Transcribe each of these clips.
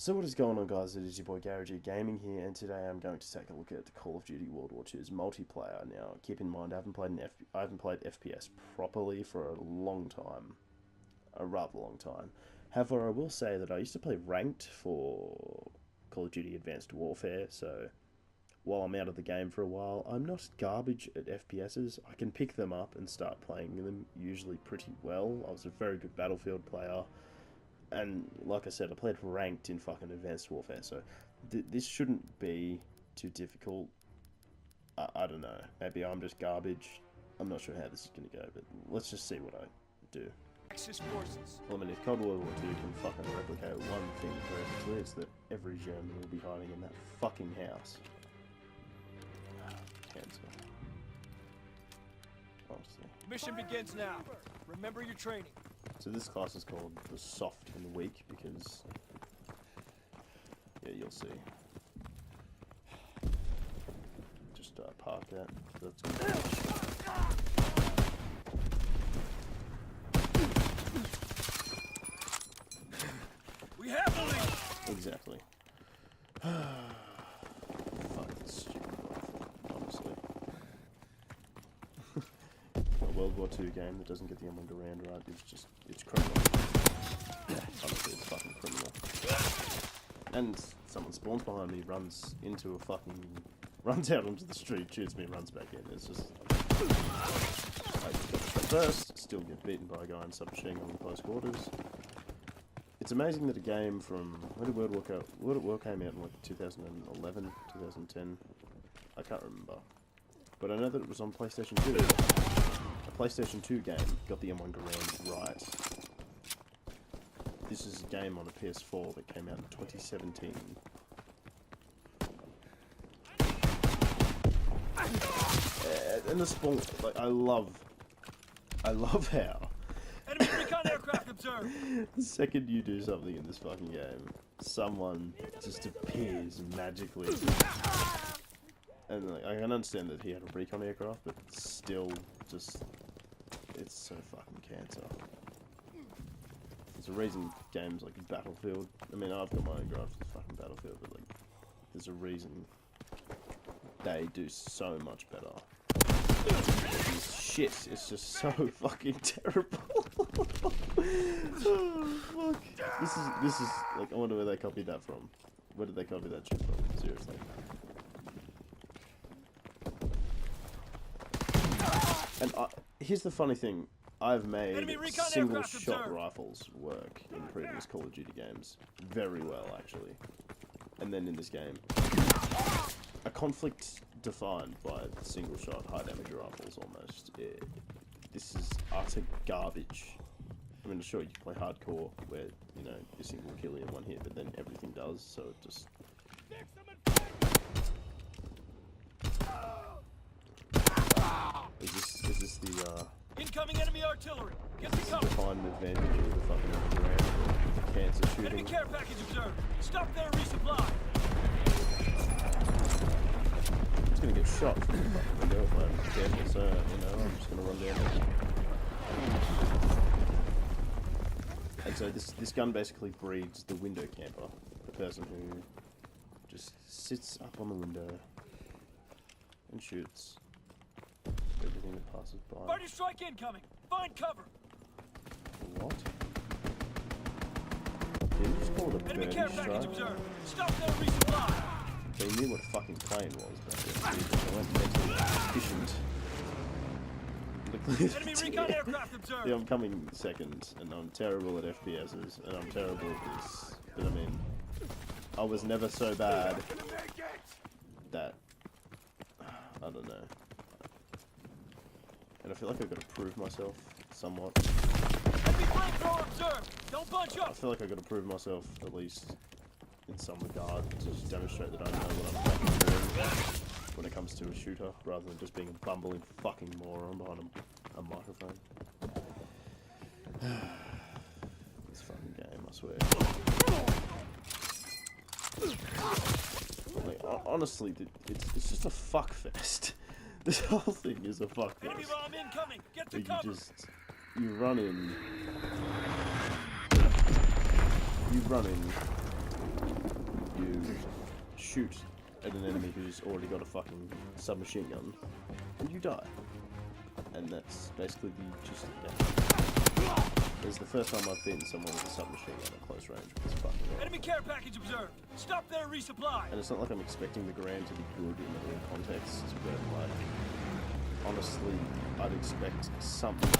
So what is going on, guys? It is your boy Gary G Gaming here, and today I'm going to take a look at Call of Duty World War II's multiplayer. Now, keep in mind, I haven't played FPS properly for a long time, a rather long time. However, I will say that I used to play ranked for Call of Duty Advanced Warfare. So while I'm out of the game for a while, I'm not garbage at FPSs. I can pick them up and start playing them usually pretty well. I was a very good Battlefield player. And like I said, I played ranked in fucking Advanced Warfare, so this shouldn't be too difficult. I don't know. Maybe I'm just garbage. I'm not sure how this is going to go, but let's just see what I do. Axis forces. Well, I mean, if Cold War II can fucking replicate one thing perfectly, it's that every German will be hiding in that fucking house. Cancel. Honestly. Mission begins now. Remember your training. So this class is called the soft and weak because, yeah, you'll see. Just park that. That's good. We have the lead. Exactly. Fucking stupid rifle, honestly. A World War II game that doesn't get the M1 Durand right, it's criminal. Honestly, it's fucking criminal. And someone spawns behind me, runs out onto the street, shoots me, and runs back in. It's just... I just got shot first, still get beaten by a guy in submachine gun in close quarters. It's amazing that a game from... When did World War came out in like 2011, 2010? I can't remember. But I know that it was on PlayStation 2. A PlayStation 2 game got the M1 Garand right. This is a game on a PS4 that came out in 2017. And the spawn, like, I love how Enemy recon aircraft observed. the second you do something in this fucking game, someone just appears magically. And like, I can understand that he had a recon aircraft, but still, just, it's so fucking cancer. There's a reason games like Battlefield, I mean, I've got my own gripes with fucking Battlefield, but like, there's a reason they do so much better. This shit is just so fucking terrible. Oh, fuck. This is, like, I wonder where they copied that from. Where did they copy that shit from? Seriously. And here's the funny thing. I've made single-shot rifles work in previous Call of Duty games very well, actually. And then in this game, a conflict defined by single-shot, high-damage rifles, almost. This is utter garbage. I mean, sure, you can play hardcore, where, you know, you're single killing in one hit, but then everything does, so it just... Is this the, Incoming enemy artillery. Get the cover. Defined advantage of the fucking underground cancer shooting? Enemy care package observed. Stop there, resupply. It's gonna get shot from the fucking window if I'm careful, so, you know, I'm just gonna run down there. And so this gun basically breeds the window camper, the person who just sits up on the window and shoots everything that passes by. Fighter strike incoming. Find cover. What? Did you just call it a Enemy burning care package strike? observed. Stop there, resupply. They knew what a fucking plane was back then. They weren't mentally efficient. Enemy recon aircraft observed. Yeah, I'm coming second, and I'm terrible at FPSs, and I'm terrible at this. But I mean, I was never so bad that... I don't know. And I feel like I've got to prove myself somewhat. Enemy flamethrower observed. Don't bunch I up. feel like I've got to prove myself, at least in some regard, to just demonstrate that I know what I'm fucking doing when it comes to a shooter, rather than just being a bumbling fucking moron behind a microphone. This fucking game, I swear. Like, honestly, it's just a fuckfest. This whole thing is a fuckfest. Enemy bomb incoming. Get to You cover. you run in, shoot at an enemy who's already got a fucking submachine gun, and you die. And that's basically the gist of the game. It's the first time I've beaten someone with a submachine gun at close range with this fucking gun. Enemy care package observed. Stop there, resupply. And it's not like I'm expecting the Grand to be good in the real context, but like, honestly, I'd expect something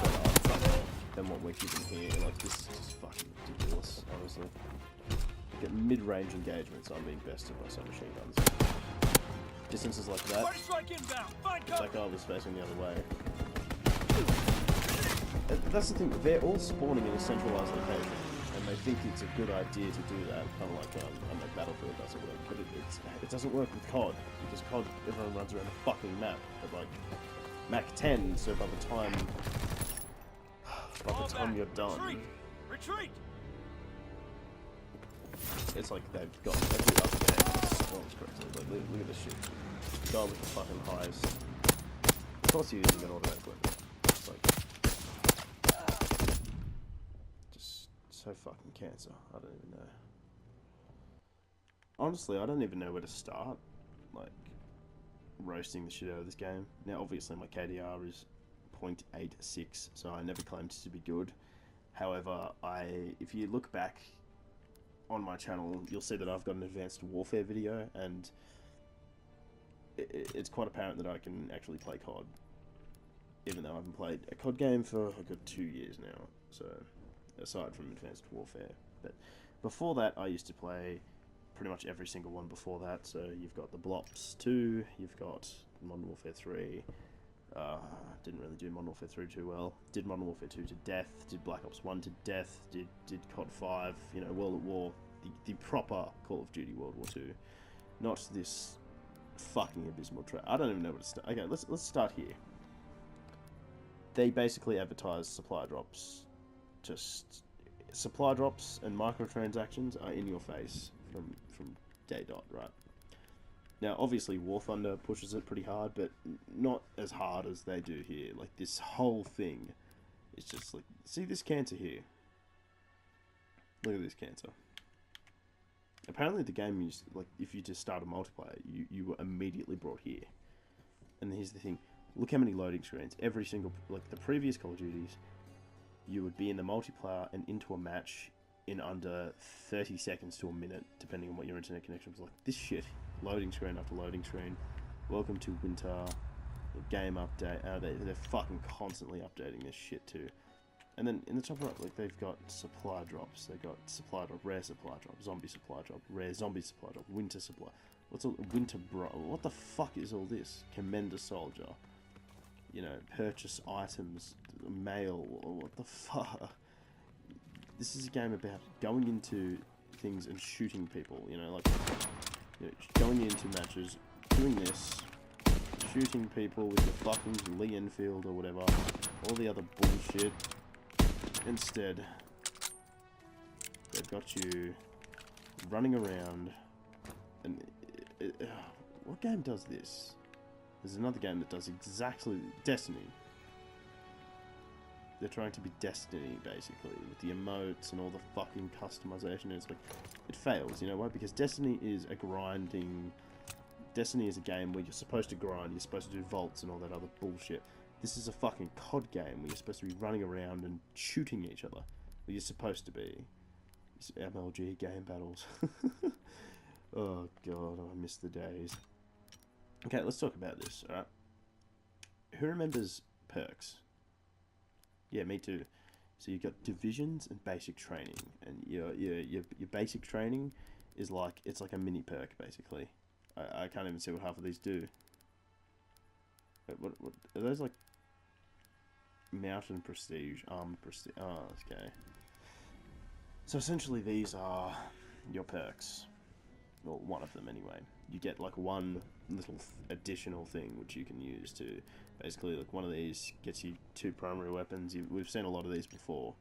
better than what we're given here. Like, this is just fucking ridiculous, honestly. Get mid-range engagements, I'm being bested by submachine guns. Distances like that, First strike inbound. Find cover. that guy was facing the other way. That's the thing, they're all spawning in a centralized location, and they think it's a good idea to do that, kind of like Battlefield doesn't work, but it doesn't work with COD, because COD, everyone runs around a fucking map at like Mach 10, so by the time you're done, Retreat. Retreat. it's like they've got every other game spawns correctly. Like, look at this shit. The guy with the fucking highest. Of course you're using an automatic weapon. It's like, just so fucking cancer. I don't even know. Honestly, I don't even know where to start. Like, roasting the shit out of this game. Now, obviously, my KDR is 0.86, so I never claimed to be good. However, if you look back on my channel, you'll see that I've got an Advanced Warfare video, and it's quite apparent that I can actually play COD, even though I haven't played a COD game for a good 2 years now, so aside from Advanced Warfare. But before that, I used to play pretty much every single one before that, so you've got the Blops 2, you've got Modern Warfare 3, didn't really do Modern Warfare 3 too well, did Modern Warfare 2 to death, did Black Ops 1 to death, did COD 5, you know, World at War, the proper Call of Duty World War 2, not this fucking abysmal trap. I don't even know where to start. Okay, let's start here. They basically advertise supply drops. Just supply drops and microtransactions are in your face from day dot, right? Now, obviously, War Thunder pushes it pretty hard, but not as hard as they do here. Like, this whole thing is just like, see this cancer here? Look at this cancer. Apparently, the game is like, if you just start a multiplayer, you were immediately brought here. And here's the thing: look how many loading screens. Every single, like the previous Call of Duties, you would be in the multiplayer and into a match in under 30 seconds to a minute, depending on what your internet connection was like. This shit, loading screen after loading screen. Welcome to winter. Game update. They're fucking constantly updating this shit too. And then in the top right, like, they've got supply drops. They've got supply drop, rare supply drop, zombie supply drop, rare zombie supply drop, winter supply. What's a winter bro? What the fuck is all this? Commend a soldier. You know, purchase items, mail. What the fuck? This is a game about going into things and shooting people. You know, like, you know, going into matches, doing this, shooting people with your fucking Lee Enfield or whatever, all the other bullshit. Instead, they've got you running around, and what game does this? There's another game that does exactly Destiny. They're trying to be Destiny, basically, with the emotes and all the fucking customization. It's like, it fails, you know why? Because Destiny is a grinding... Destiny is a game where you're supposed to grind, you're supposed to do vaults and all that other bullshit. This is a fucking COD game where you're supposed to be running around and shooting each other. Where you're supposed to be. It's MLG game battles. Oh god, I miss the days. Okay, let's talk about this, alright? Who remembers perks? Yeah, me too. So you've got divisions and basic training. And your basic training is like, it's like a mini perk, basically. I can't even see what half of these do. What are those, like mountain prestige, armed prestige? Oh, okay. So essentially these are your perks. Well, one of them anyway. You get like one little additional thing which you can use to basically, like, one of these gets you 2 primary weapons. We've seen a lot of these before.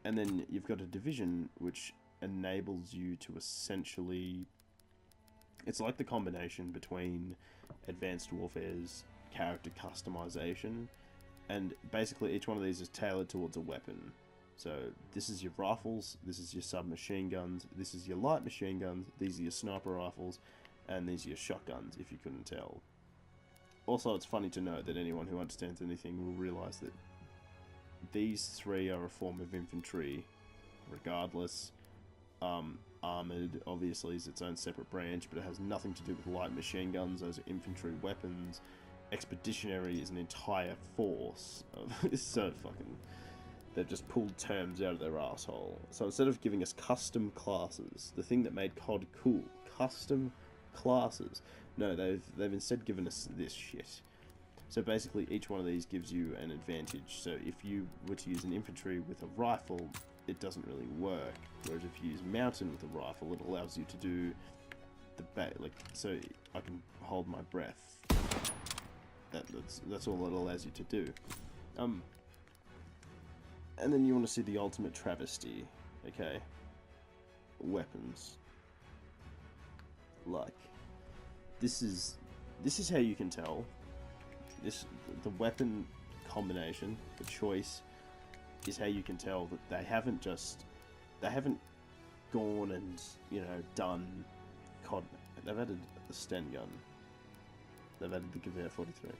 And then you've got a division which enables you to essentially... It's like the combination between Advanced Warfare's character customization, and basically each one of these is tailored towards a weapon. So this is your rifles, this is your submachine guns, this is your light machine guns, these are your sniper rifles, and these are your shotguns, if you couldn't tell. Also, it's funny to note that anyone who understands anything will realise that these three are a form of infantry, regardless. Armoured, obviously, is its own separate branch, but it has nothing to do with light machine guns. Those are infantry weapons. Expeditionary is an entire force. It's so fucking... They've just pulled terms out of their asshole. So instead of giving us custom classes, the thing that made COD cool, custom classes, no, they've instead given us this shit. So basically, each one of these gives you an advantage. So if you were to use an infantry with a rifle, it doesn't really work. Whereas if you use mountain with a rifle, it allows you to do the so I can hold my breath. That's all it allows you to do. And then you want to see the ultimate travesty, okay? Weapons. Like, this is how you can tell. The weapon combination, the choice, is how you can tell that they haven't gone and, you know, done COD. They've added the Sten gun. They've added the Gewehr 43.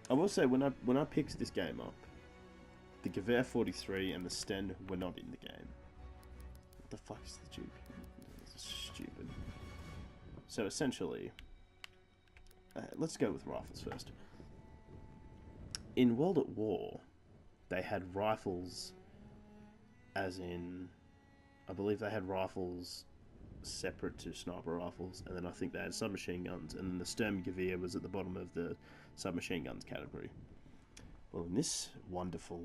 I will say, when I picked this game up, the Gewehr 43 and the Sten were not in the game. What the fuck is the Duke? This is stupid. So essentially, let's go with rifles first. In World at War, they had rifles, as in, I believe they had rifles separate to sniper rifles, and then I think they had submachine guns, and then the Sturmgewehr was at the bottom of the submachine guns category. Well, in this wonderful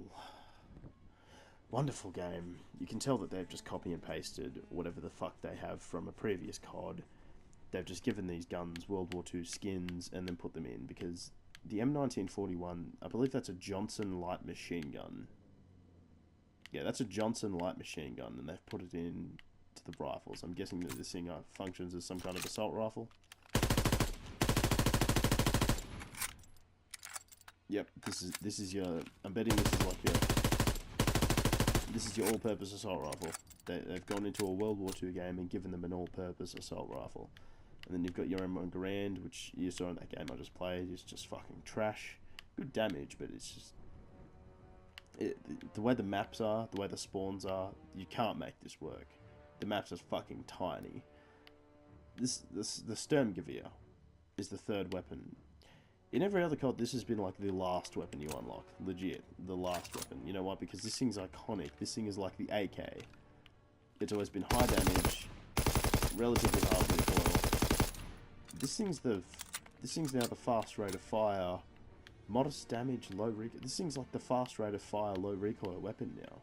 game, you can tell that they've just copy and pasted whatever the fuck they have from a previous COD. They've just given these guns World War II skins and then put them in, because the M1941, I believe that's a Johnson light machine gun. Yeah, that's a Johnson light machine gun, and they've put it in to the rifles. I'm guessing that this thing functions as some kind of assault rifle. Yep, this is your... I'm betting this is like your... This is your all-purpose assault rifle. They've gone into a World War II game and given them an all-purpose assault rifle. And then you've got your M1 Garand, which you saw in that game I just played. It's just fucking trash. Good damage, but it's just... the way the maps are, the way the spawns are, you can't make this work. The maps are fucking tiny. The Sturmgewehr is the third weapon. In every other COD, this has been like the last weapon you unlock. Legit, the last weapon. You know why? Because this thing's iconic. This thing is like the AK. It's always been high damage, relatively hard recoil. This thing's now the fast rate of fire, modest damage, low recoil. This thing's like the fast rate of fire, low recoil weapon now.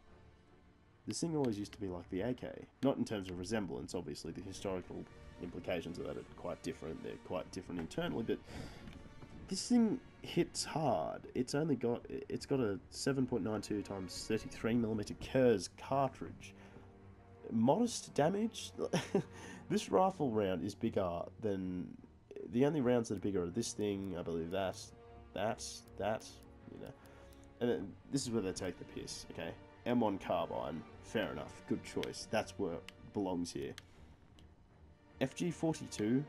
This thing always used to be like the AK. Not in terms of resemblance, obviously. The historical implications of that are quite different. They're quite different internally, but this thing hits hard. It's got a 7.92 times 33mm Kurz cartridge. Modest damage. This rifle round is bigger than the only rounds that are bigger are this thing. I believe that. You know, and then this is where they take the piss. Okay, M1 carbine. Fair enough. Good choice. That's where it belongs here. FG42.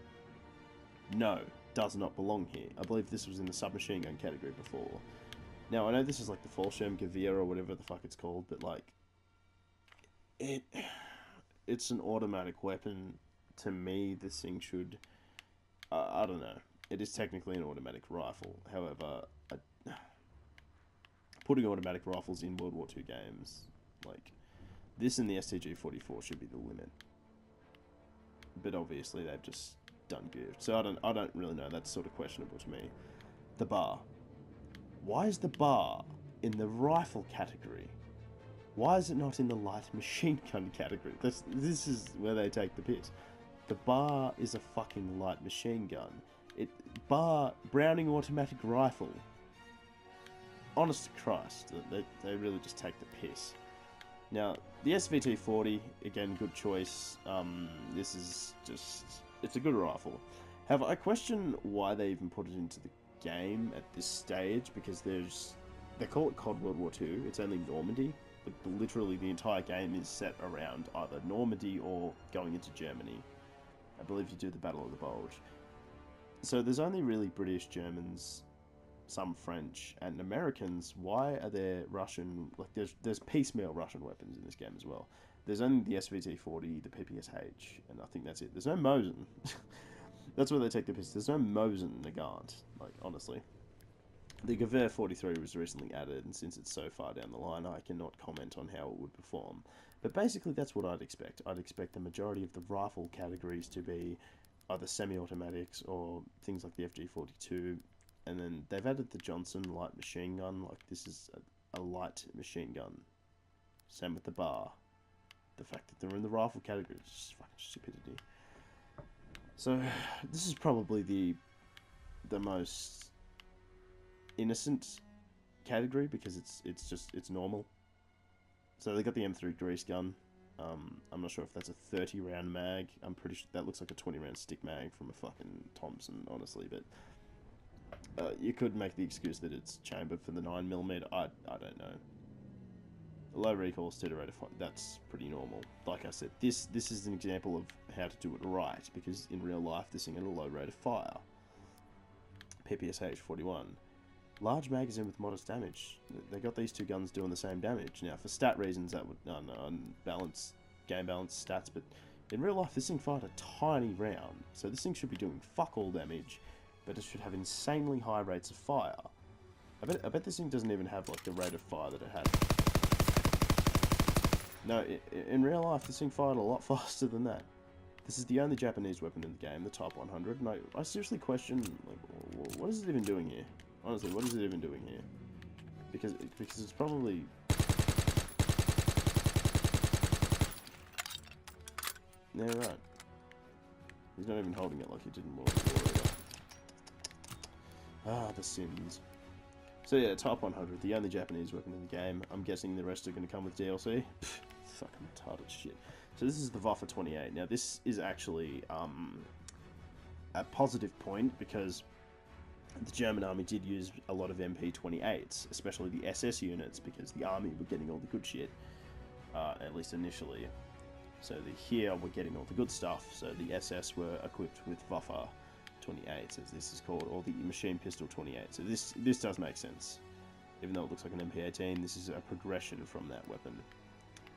No. Does not belong here. I believe this was in the submachine gun category before. Now, I know this is like the Fallschirmgewehr or whatever the fuck it's called, but like, it's an automatic weapon. To me, this thing should, I don't know. It is technically an automatic rifle. However, putting automatic rifles in World War II games, like, this and the STG-44 should be the limit. But obviously, they've just done good. So I don't really know. That's sort of questionable to me. The bar. Why is the bar in the rifle category? Why is it not in the light machine gun category? This is where they take the piss. The bar is a fucking light machine gun. Browning automatic rifle. Honest to Christ, they really just take the piss. Now, the SVT-40, again, good choice. This is just... It's a good rifle. However, I question why they even put it into the game at this stage, because there's they call it COD World War II. It's only Normandy, but literally the entire game is set around either Normandy or going into Germany. I believe you do the Battle of the Bulge. So there's only really British, Germans, some French, and Americans. Why are there Russian... Like, there's piecemeal Russian weapons in this game as well. There's only the SVT-40, the PPSH, and I think that's it. There's no Mosin. That's where they take the piss. There's no Mosin Nagant, like, honestly. The Gewehr 43 was recently added, and since it's so far down the line, I cannot comment on how it would perform. But basically, that's what I'd expect. I'd expect the majority of the rifle categories to be either semi-automatics or things like the FG42, and then they've added the Johnson light machine gun. Like, this is a light machine gun. Same with the bar. The fact that they're in the rifle category is just fucking stupidity. So, this is probably the most innocent category because it's normal. So they got the M3 grease gun. I'm not sure if that's a 30 round mag. I'm pretty sure that looks like a 20 round stick mag from a fucking Thompson, honestly. But you could make the excuse that it's chambered for the 9mm. I don't know. Low recoil, steady rate of fire. That's pretty normal. Like I said, this is an example of how to do it right because in real life this thing had a low rate of fire. PPSH 41. Large magazine with modest damage. They got these two guns doing the same damage. Now, for stat reasons, that would unbalance, game balance stats, but in real life, this thing fired a tiny round, so this thing should be doing fuck all damage, but it should have insanely high rates of fire. I bet this thing doesn't even have like the rate of fire that it had. No, in real life, this thing fired a lot faster than that. This is the only Japanese weapon in the game, the Type 100, and I seriously question, like, what is it even doing here? Honestly, what is it even doing here? Because it's probably... Yeah, right. He's not even holding it like he did in World War. Ah, the Sims. So yeah, Type 100, the only Japanese weapon in the game. I'm guessing the rest are going to come with DLC. Pfft, fucking retarded shit. So this is the Waffe 28. Now this is actually a positive point because the German army did use a lot of MP28s, especially the SS units, because the army were getting all the good shit, at least initially. So here we're getting all the good stuff, so the SS were equipped with Waffe 28, as this is called, or the machine pistol 28. So this does make sense. Even though it looks like an MP18, this is a progression from that weapon.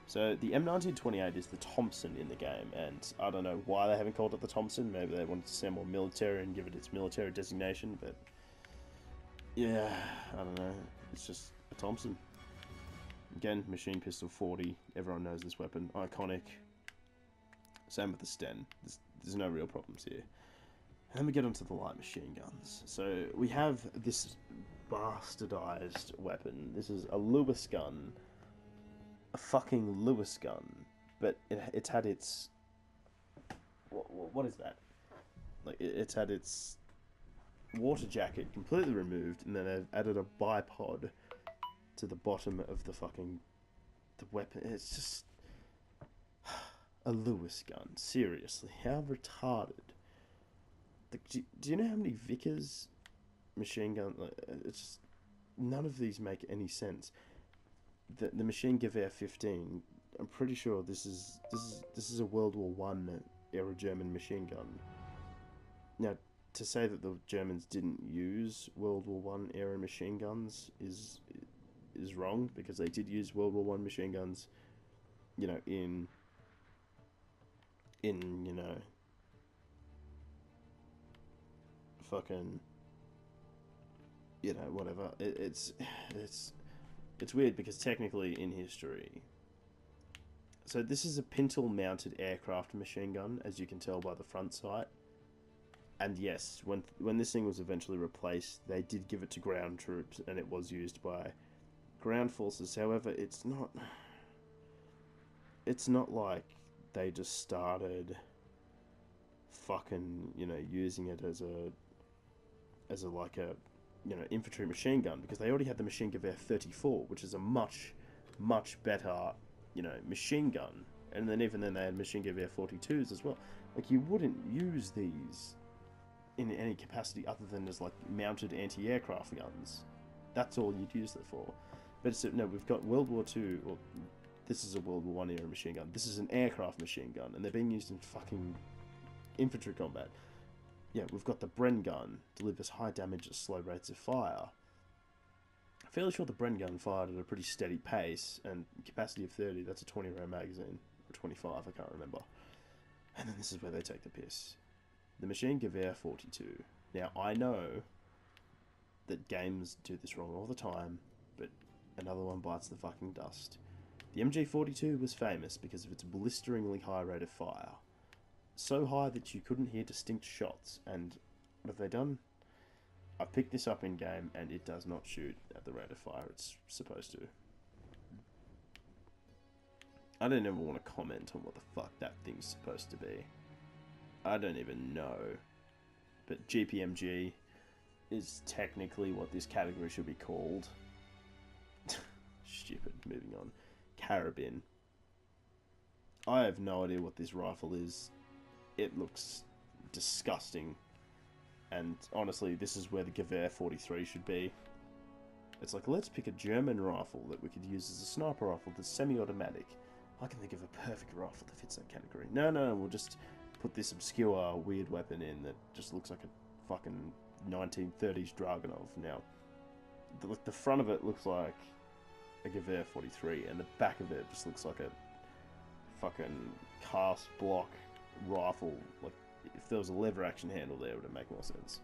So the M1928 is the Thompson in the game, and I don't know why they haven't called it the Thompson. Maybe they wanted to sound more military and give it its military designation, but yeah, I don't know. It's just a Thompson. Again, machine pistol 40. Everyone knows this weapon. Iconic. Same with the Sten. There's no real problems here. And then we get onto the light machine guns. So we have this bastardized weapon. This is a Lewis gun. A fucking Lewis gun, but it's had its... What is that? Like, it's had its water jacket completely removed, and then they've added a bipod to the bottom of the weapon. It's just... a Lewis gun. Seriously, how retarded. Like, do you know how many Vickers machine guns... Like, it's just... None of these make any sense. The machine Gewehr 15, I'm pretty sure this is a World War One era German machine gun. Now, to say that the Germans didn't use World War One era machine guns is wrong, because they did use World War One machine guns, you know, in you know, fucking, you know, whatever. It's weird because technically in history... So this is a pintle-mounted aircraft machine gun, as you can tell by the front sight. And yes, when this thing was eventually replaced, they did give it to ground troops, and it was used by ground forces. However, it's not like they just started fucking, you know, using it as a like a, you know, infantry machine gun, because they already had the machine Gewehr 34, which is a much better, you know, machine gun. And then even then they had machine Gewehr 42s as well. Like, you wouldn't use these in any capacity other than as like mounted anti-aircraft guns. That's all you'd use it for. But it's, no, we've got World War II, or this is a World War I era machine gun. This is an aircraft machine gun, and they're being used in fucking infantry combat. Yeah, we've got the Bren gun, delivers high damage at slow rates of fire. I'm fairly sure the Bren gun fired at a pretty steady pace, and capacity of 30, that's a 20 round magazine, or 25, I can't remember. And then this is where they take the piss. The machine Gewehr 42. Now, I know that games do this wrong all the time, but another one bites the fucking dust. The MG42 was famous because of its blisteringly high rate of fire. So high that you couldn't hear distinct shots, and what have they done? I picked this up in game, and it does not shoot at the rate of fire it's supposed to. I don't ever want to comment on what the fuck that thing's supposed to be. I don't even know. But GPMG is technically what this category should be called. Stupid, moving on. Carabin. I have no idea what this rifle is. It looks disgusting. And honestly, this is where the Gewehr 43 should be. It's like, let's pick a German rifle that we could use as a sniper rifle that's semi-automatic. I can think of a perfect rifle that fits that category. No, we'll just put this obscure, weird weapon in that just looks like a fucking 1930s Dragunov. Now, the front of it looks like a Gewehr 43, and the back of it just looks like a fucking cast block rifle. Like, if there was a lever action handle there, it would make more sense.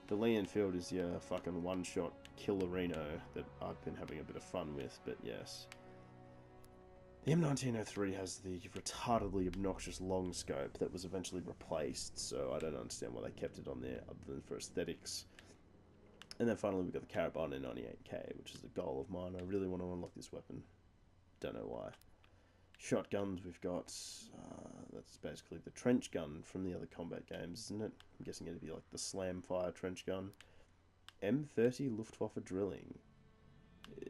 The Lee Enfield is your fucking one-shot killerino that I've been having a bit of fun with, but yes. The M1903 has the retardedly obnoxious long scope that was eventually replaced, so I don't understand why they kept it on there other than for aesthetics. And then finally we've got the Carabiner 98K, which is a goal of mine. I really want to unlock this weapon. Don't know why. Shotguns, we've got, that's basically the trench gun from the other combat games, isn't it? I'm guessing it'd be like the slam fire trench gun. M30 Luftwaffe drilling.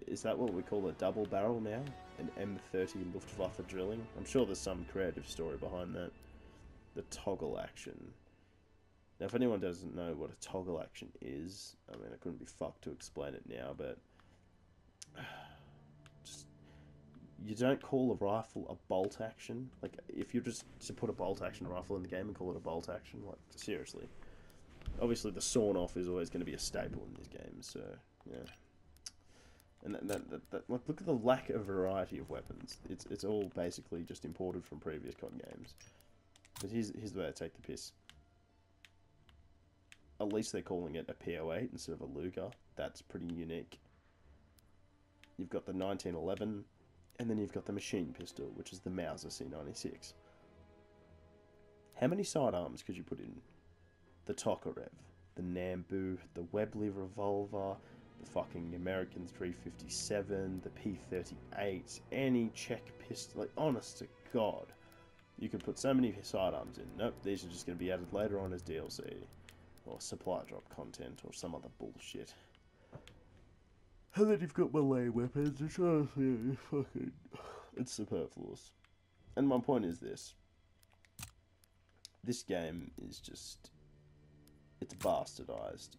Is that what we call a double barrel now? An M30 Luftwaffe drilling? I'm sure there's some creative story behind that. The toggle action. Now, if anyone doesn't know what a toggle action is, I mean, I couldn't be fucked to explain it now, but just, you don't call a rifle a bolt action. Like, if you just to put a bolt action rifle in the game and call it a bolt action, like, seriously. Obviously, the sawn off is always going to be a staple in these games, so, yeah. And that like, look at the lack of variety of weapons. It's all basically just imported from previous COD games. But here's the way they take the piss. At least they're calling it a PO8 instead of a Luger. That's pretty unique. You've got the 1911, and then you've got the machine pistol, which is the Mauser C96. How many sidearms could you put in? The Tokarev, the Nambu, the Webley revolver, the fucking American 357, the P38, any Czech pistol. Like, honest to God, you could put so many sidearms in. Nope, these are just going to be added later on as DLC. Or supply drop content, or some other bullshit. And then you've got melee weapons, which honestly, fucking, it's superfluous. And my point is this. This game is just, it's bastardized.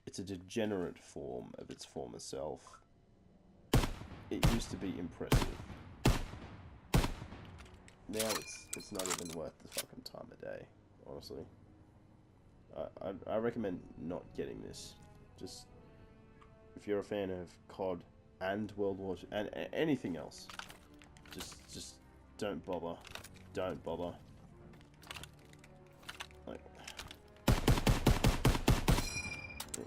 It's a degenerate form of its former self. It used to be impressive. Now it's not even worth the fucking time of day, honestly. I recommend not getting this. Just, if you're a fan of COD and World War II, and anything else, just don't bother. Don't bother. Like,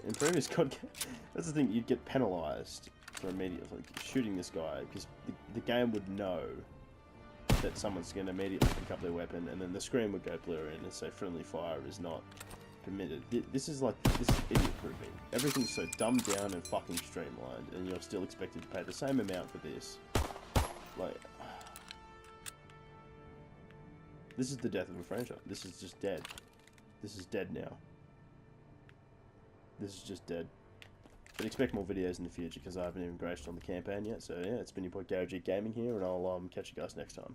in previous COD games, that's the thing, you'd get penalised for immediately shooting this guy, because the game would know that someone's going to immediately pick up their weapon, and then the screen would go blurry and say friendly fire is not permitted. This is idiot-proofing. Everything's so dumbed down and fucking streamlined, and you're still expected to pay the same amount for this. Like, this is the death of a franchise. This is just dead. This is dead now. This is just dead. But expect more videos in the future, because I haven't even graced on the campaign yet. So yeah, it's been your boy Garage Gaming here, and I'll catch you guys next time.